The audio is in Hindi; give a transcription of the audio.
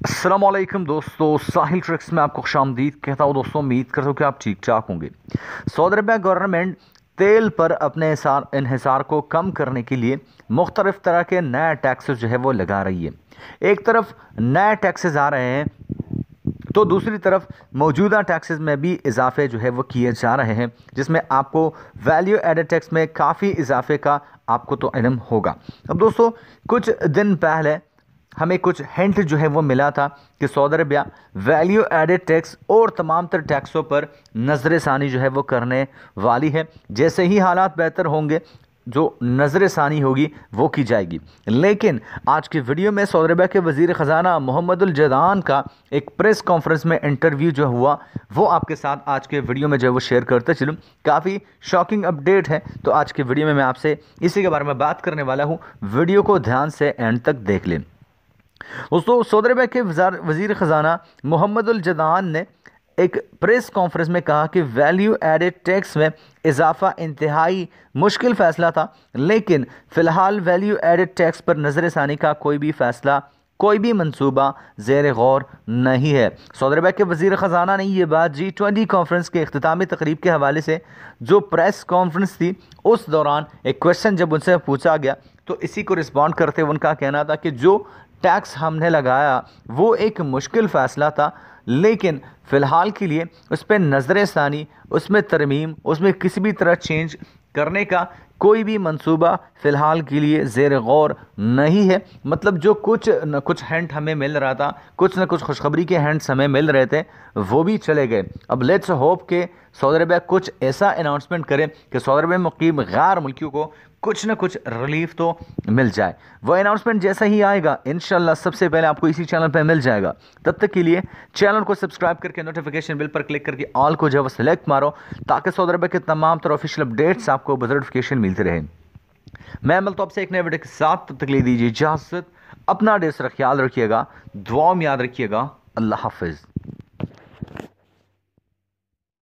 अस्सलामुअलैकुम दोस्तों, साहिल ट्रिक्स में आपको खुशामदीद कहता हूँ। दोस्तों, उम्मीद करता हूँ कि आप ठीक ठाक होंगे। सऊदी अरबिया गवर्नमेंट तेल पर अपने इन्हिसार को कम करने के लिए मुख्तलिफ तरह के नए टैक्सेस जो है वो लगा रही है। एक तरफ नए टैक्सेस आ रहे हैं तो दूसरी तरफ मौजूदा टैक्सेस में भी इजाफे जो है वो किए जा रहे हैं, जिसमें आपको वैल्यू एडेड टैक्स में काफ़ी इजाफे का आपको तो इल्म होगा। अब दोस्तों, कुछ दिन पहले हमें कुछ हिंट जो है वो मिला था कि Saudi Arabia value added tax और तमाम तर टैक्सों पर नज़रसानी जो है वो करने वाली है। जैसे ही हालात बेहतर होंगे जो नज़रसानी होगी वो की जाएगी। लेकिन आज की वीडियो में सऊदी अरबिया के वज़ीर ख़जाना मोहम्मदुल जदान का एक प्रेस कॉन्फ्रेंस में इंटरव्यू जो हुआ वो आपके साथ आज के वीडियो में जो है वो शेयर करते चलूँ। काफ़ी शॉकिंग अपडेट है, तो आज के वीडियो में मैं आपसे इसी के बारे में बात करने वाला हूँ। वीडियो को ध्यान से एंड तक देख लें। दोस्तों, सऊदी अरबिया के वज़ीर ख़जाना मोहम्मदुल जदान ने एक प्रेस कॉन्फ्रेंस में कहा कि वैल्यू एडेड टैक्स में इजाफा इंतहाई मुश्किल फ़ैसला था, लेकिन फ़िलहाल वैल्यू एडेड टैक्स पर नज़रसानी का कोई भी फ़ैसला, कोई भी मंसूबा ज़ेर गौर नहीं है। सऊदी अरबिया के वज़ीर ख़जाना ने यह बात G20 कॉन्फ्रेंस के इख्तितामी तकरीब के हवाले से जो प्रेस कॉन्फ्रेंस थी उस दौरान एक क्वेश्चन जब उनसे पूछा गया तो इसी को रिस्पॉन्ड करते हुए उनका कहना था कि जो टैक्स हमने लगाया वो एक मुश्किल फ़ैसला था, लेकिन फ़िलहाल के लिए उस पर नज़रसानी, उसमें तरमीम, उसमें किसी भी तरह चेंज करने का कोई भी मंसूबा फ़िलहाल के लिए ज़ेर गौर नहीं है। मतलब जो कुछ न कुछ हिंट हमें मिल रहा था, कुछ न कुछ खुशखबरी के हिंट्स हमें मिल रहे थे, वो भी चले गए। अब लेट्स होप के सऊदी अरबिया कुछ ऐसा अनाउंसमेंट करे कि सऊदी अरबिया में मुकीम गैर मुल्कियों को कुछ न कुछ रिलीफ तो मिल जाए। वो अनाउंसमेंट जैसा ही आएगा इंशाल्लाह सबसे पहले आपको इसी चैनल पर मिल जाएगा। तब तक के लिए चैनल को सब्सक्राइब करके नोटिफिकेशन बिल पर क्लिक करके ऑल को जो है सेलेक्ट मारो, ताकि सऊदी अरबिया के तमाम तरह ऑफिशियल अपडेट्स आपको नोटिफिकेशन मिलते रहे। मैं मिलता हूं आपसे एक नए वीडियो के साथ, तब तक ले दीजिए इजाजत। अपना ढेर सारा ख्याल रखिएगा, दुआ में याद रखिएगा। अल्लाह हाफिज़।